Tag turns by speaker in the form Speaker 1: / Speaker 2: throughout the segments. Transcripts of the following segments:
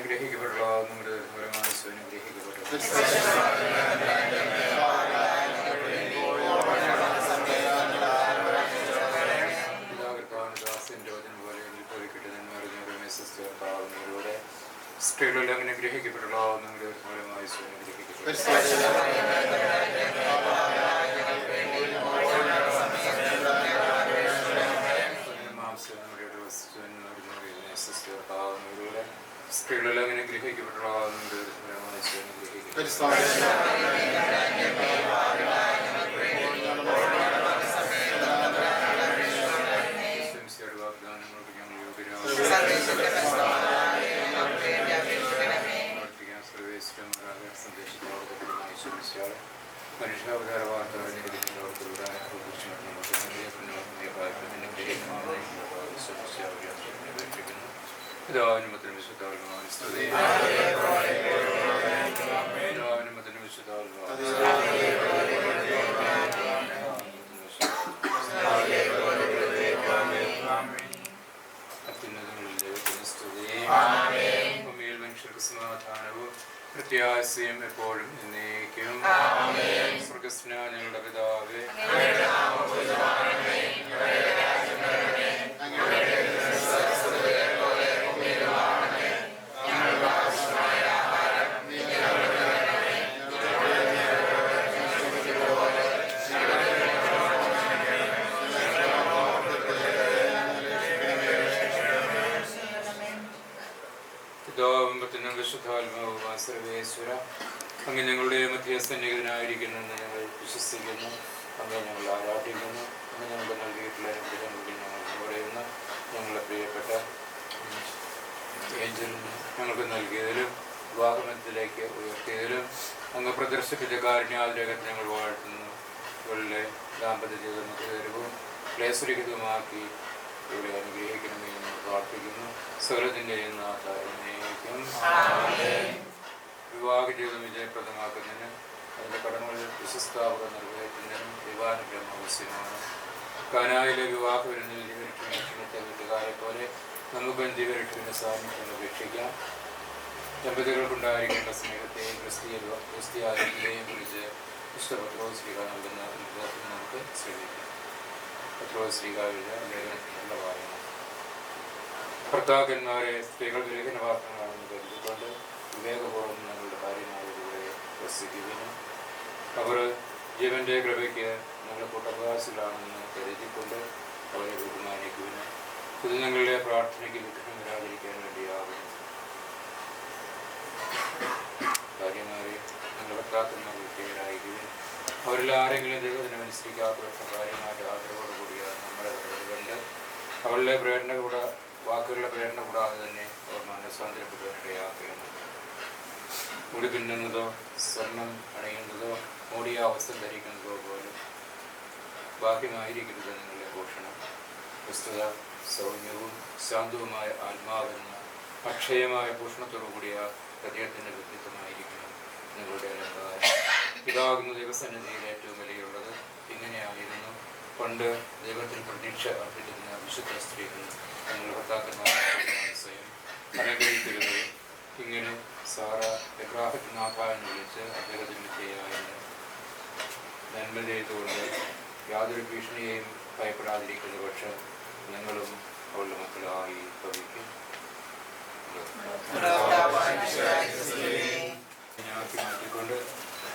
Speaker 1: അനുഗ്രഹിക്കപ്പെട്ടുള്ള നമ്മുടെ ഫലമായി അനുഗ്രഹിക്കപ്പെട്ടു. സ്ത്രീകളിൽ അങ്ങനെ ഗ്രഹിക്കപ്പെട്ടുള്ള നമ്മുടെ ഫലമായി അനുഗ്രഹിക്കപ്പെട്ടു. സ്ത്രീകളെല്ലാം അങ്ങനെ ഗ്രഹിക്കപ്പെട്ടുള്ള നമ്മുടെ ഫലമായി മനുഷ്യാവതാര വാർത്ത പിതാവിനും പുത്രനും വിശുദ്ധാത്മാവിനും സ്തുതി. പിതാവിനും പുത്രനും വിശുദ്ധാത്മാവിനും അത്യുന്നതങ്ങളിൽ ദൈവത്തിന് സ്തുതി. ഭൂമിയിൽ മനുഷ്യർക്ക് സമാധാനവും പ്രത്യാശയും എപ്പോഴും എന്നേക്കും. സ്വർഗ്ഗസ്ഥനായ ഞങ്ങളുടെ പിതാവേ, വിശുദ്ധാത്മാവുമായ സർവേശ്വര, അങ്ങ് ഞങ്ങളുടെ മധ്യസന്നിഹിതനായിരിക്കുന്നെന്ന് ഞങ്ങൾ വിശ്വസിക്കുന്നു. അങ്ങ് ഞങ്ങൾ ആരാധിക്കുന്നു. അങ്ങ് ഞങ്ങൾക്ക് നൽകിയിട്ടുള്ള അനുഗ്രഹങ്ങളിൽ ഞങ്ങൾ പറയുന്ന ഞങ്ങളുടെ പ്രിയപ്പെട്ട ഏഞ്ചലിന് ഞങ്ങൾക്ക് നൽകിയതിലും വിവാഹബന്ധത്തിലേക്ക് ഉയർത്തിയതിലും അങ്ങ് പ്രദർശിപ്പിച്ച കാരുണ്യാതിരകത്തെ ഞങ്ങൾ വാഴ്ത്തുന്നു. ഇവളുടെ ദാമ്പത്യ ജീവിതം തരവും ക്ലേശരഹിതമാക്കി ഇവിടെ അനുഗ്രഹിക്കണമെന്ന് ഞങ്ങൾ പ്രാർത്ഥിക്കുന്നു. സകലത്തിൻ്റെയും നാഥായിരിക്കും. വിവാഹ ജീവിതം വിജയപ്രദമാക്കുന്നതിന് അതിൻ്റെ കടമകൾ വിശ്വസ്താപക നിർവഹിക്കുന്നതിനും ദൈവാനുഗ്രഹം ആവശ്യമാണ്. കാനായിലെ വിവാഹ വിരുന്നിൽ ദിവരിക്ഷണത്തെ വീട്ടുകാരെ പോലെ നമുക്കും ദിവരിക്ഷണ സാന്നിധ്യം അപേക്ഷിക്കാം. ദമ്പതികൾക്കുണ്ടായിരിക്കേണ്ട സ്നേഹത്തെയും ക്രിസ്ത്യാനികളെയും കുറിച്ച് വിശുദ്ധ പത്രോസ്ലീഹ നൽകുന്ന നിർദ്ദേശം നമുക്ക് ശ്രമിക്കാം. പത്രോസ്ലീഹയുടെ ലേഖനത്തിലുള്ള വായന. ഭർത്താക്കന്മാരെ സ്ത്രീകൾ ലേഖനവാർത്തകളാണെന്ന് കരുതിക്കൊണ്ട് വിവേകപൂർവ്വം ഞങ്ങളുടെ ഭാര്യമാരുടെ വസിക്കുന്നു. അവർ ജീവന്റെ കൃപയ്ക്ക് ഞങ്ങൾ കൂട്ടവകാശികളാണെന്ന് കരുതിക്കൊണ്ട് അവരെ ബഹുമാനിക്കുവിന്. ഇത് ഞങ്ങളുടെ പ്രാർത്ഥനയ്ക്ക് വിഘ്നം വരാതിരിക്കാൻ വേണ്ടിയാകുന്നു. ഭാര്യമാരെ ഞങ്ങളുടെ ഭർത്താക്കന്മാർ വിജയരായിരിക്കും. അവരിൽ ആരെങ്കിലും ദൈവത്തിനനുസരിക്കാത്ത പക്ഷം ഭാര്യമാരുടെ ആദരവോടുകൂടിയ നമ്മുടെ കണ്ട് അവളുടെ പ്രേരണ വാക്കുകളുടെ പ്രേരണ കൂടാതെ തന്നെ അവർ മനസ്സാന്തരപ്പെടുവാനിടയാക്കുന്നു. മുടി പിന്നുന്നതോ സ്വർണം അണിയുന്നതോ മൂടിയ അവസ്ഥ ധരിക്കുന്നതോ പോലും ബാഹ്യമായിരിക്കരുത് നിങ്ങളുടെ ഭൂഷണം. വസ്തുത സൗമ്യവും ശാന്തവുമായ ആത്മാവെന്ന അക്ഷയമായ ഭൂഷണത്തോടു കൂടിയ ഹൃദയത്തിൻ്റെ വ്യക്തിത്വമായിരിക്കണം നിങ്ങളുടെ അലങ്കാരം. ഇതാകുന്ന ദൈവസന്നിധിയിൽ ഏറ്റവും വിലയുള്ളത്. ഇങ്ങനെയായിരുന്നു പണ്ട് ദൈവത്തിൽ പ്രതീക്ഷ അർപ്പിക്കുന്ന വിശുദ്ധ സ്ത്രീകൾ ഞങ്ങളുടെ ഭർത്താക്കന്മാരെ സ്വയം അനുഗ്രഹിച്ചിരുന്നത്. ഇങ്ങനെ സാറ എബ്രാഹത്തിനാഥ എന്ന് വിളിച്ച് അദ്ദേഹത്തിന് വിജയായിരുന്നു. നന്മ ചെയ്തുകൊണ്ട് യാതൊരു ഭീഷണിയെയും ഭയപ്പെടാതിരിക്കുന്ന പക്ഷം ഞങ്ങളും അവളുടെ മക്കളായി ഭവിക്കും. മാറ്റിക്കൊണ്ട്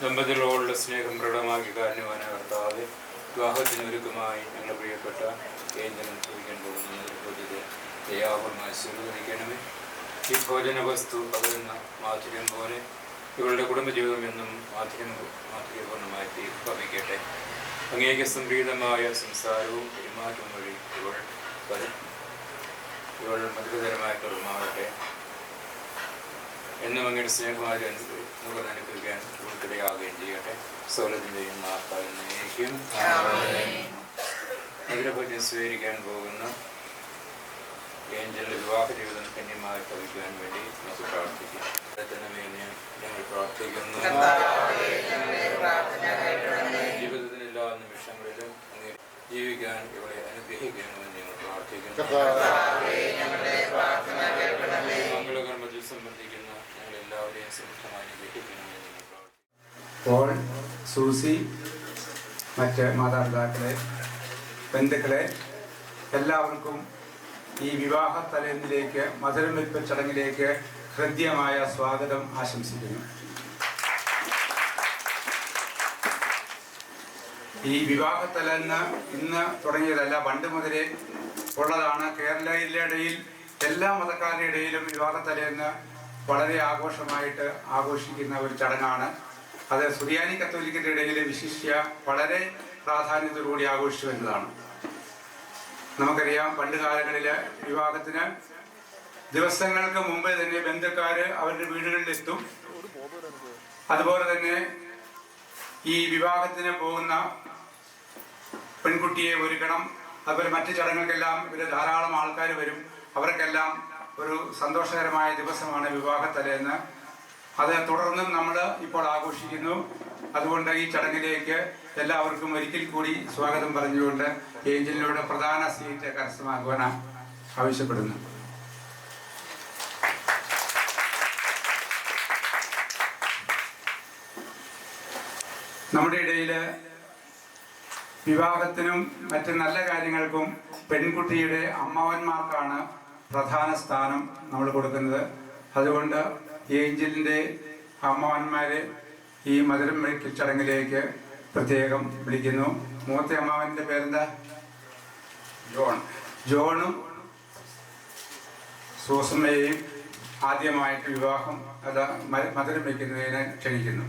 Speaker 1: ദമ്പതികളോടുള്ള സ്നേഹം പ്രകടമാക്കി കാരണവാനായ കർത്താവേ, വിവാഹത്തിനൊരുക്കമായി ഞങ്ങളുടെ പ്രിയപ്പെട്ട ഏഞ്ചലൻ ചോദിക്കാൻ പോകുന്ന ഭോജ്യത്തെ ദയാപൂർവമായി സ്വീകരിക്കണമേ. ഈ ഭോജന വസ്തു പകരുന്ന മാധുര്യം പോലെ ഇവളുടെ കുടുംബജീവിതം എന്നും മാധുര്യപൂർണ്ണമായി ഭവിക്കട്ടെ. അങ്ങേക്ക് സംപ്രീതമായ സംസാരവും പെരുമാറ്റവും വഴി ഇവൾ മധുരതരമായ കർമ്മമാകട്ടെ. എന്നും അങ്ങയുടെ സ്നേഹമായി നമുക്ക് അനുഭവിക്കാൻ ഉൾക്കിടയാകുകയും ചെയ്യട്ടെ. സകലത്തിൻ്റെയും നാഥായിരിക്കും. മധുരഭോജ്യം സ്വീകരിക്കാൻ പോകുന്ന ഏഞ്ചലിന്റെ വിവാഹ ജീവിതം ധന്യമായി ഭവിക്കുവാൻ വേണ്ടി നമുക്ക് പ്രാർത്ഥിക്കാം. ഞങ്ങൾ പ്രാർത്ഥിക്കുന്നു. ജീവിതത്തിലെല്ലാ നിമിഷങ്ങളിലും ജീവിക്കാൻ ഇവളെ അനുഗ്രഹിക്കണമെന്ന് ഞങ്ങൾ പ്രാർത്ഥിക്കുന്നു. മംഗളകർമ്മത്തിൽ സംബന്ധിക്കുന്നു എല്ലാവരെയും സമൃദ്ധമായി അനുഗ്രഹിക്കണമെന്ന് ഞങ്ങൾ പ്രാർത്ഥിക്കുന്നു.
Speaker 2: പോൾ, സൂസി, മറ്റ് മാതാപിതാക്കളെ, ബന്ധുക്കളെ എല്ലാവർക്കും ഈ വിവാഹ തലേന്നിലേക്ക് മധുരം വെപ്പ് ചടങ്ങിലേക്ക് ഹൃദ്യമായ സ്വാഗതം ആശംസിക്കുന്നു. ഈ വിവാഹ തലേന്ന് ഇന്ന് തുടങ്ങിയതല്ല, പണ്ട് മുതലേ ഉള്ളതാണ്. കേരളീയരുടെ എല്ലാ മതക്കാരുടെ ഇടയിലും വിവാഹ തലേന്ന് വളരെ ആഘോഷമായിട്ട് ആഘോഷിക്കുന്ന ഒരു ചടങ്ങാണ്. അത് സുറിയാനി കത്തോലിക്കരുടെ ഇടയിൽ വിശിഷ്യ വളരെ പ്രാധാന്യത്തോടുകൂടി ആഘോഷിച്ചു വരുന്നതാണ്. നമുക്കറിയാം, പണ്ട് കാലങ്ങളിൽ വിവാഹത്തിന് ദിവസങ്ങൾക്ക് മുമ്പ് തന്നെ ബന്ധുക്കാർ അവരുടെ വീടുകളിലെത്തും. അതുപോലെ തന്നെ ഈ വിവാഹത്തിന് പോകുന്ന പെൺകുട്ടിയെ ഒരുക്കണം. അതുപോലെ മറ്റു ചടങ്ങുകൾക്കെല്ലാം ഇവര് ധാരാളം ആൾക്കാർ വരും. അവർക്കെല്ലാം ഒരു സന്തോഷകരമായ ദിവസമാണ് വിവാഹ തലേന്ന്. അത് തുടർന്നും നമ്മൾ ഇപ്പോൾ ആഘോഷിക്കുന്നു. അതുകൊണ്ട് ഈ ചടങ്ങിലേക്ക് എല്ലാവർക്കും ഒരിക്കൽ കൂടി സ്വാഗതം പറഞ്ഞുകൊണ്ട് ഏഞ്ചലിനോട് പ്രധാന സീറ്റ് കരസ്ഥമാക്കുവാൻ ആവശ്യപ്പെടുന്നു. നമ്മുടെ ഇടയിൽ വിവാഹത്തിനും മറ്റ് നല്ല കാര്യങ്ങൾക്കും പെൺകുട്ടിയുടെ അമ്മാവന്മാർക്കാണ് പ്രധാന സ്ഥാനം നമ്മൾ കൊടുക്കുന്നത്. അതുകൊണ്ട് ഏഞ്ചലിൻ്റെ അമ്മാവന്മാരെ ഈ മധുരം വയ്ക്കൽ ചടങ്ങിലേക്ക് പ്രത്യേകം വിളിക്കുന്നു. മൂത്ത അമ്മാവൻ്റെ പേരെന്താ? ജോണും സൂസമ്മയെയും ആദ്യമായിട്ട് വിവാഹം മധുരം വയ്ക്കുന്നതിന് ക്ഷണിക്കുന്നു.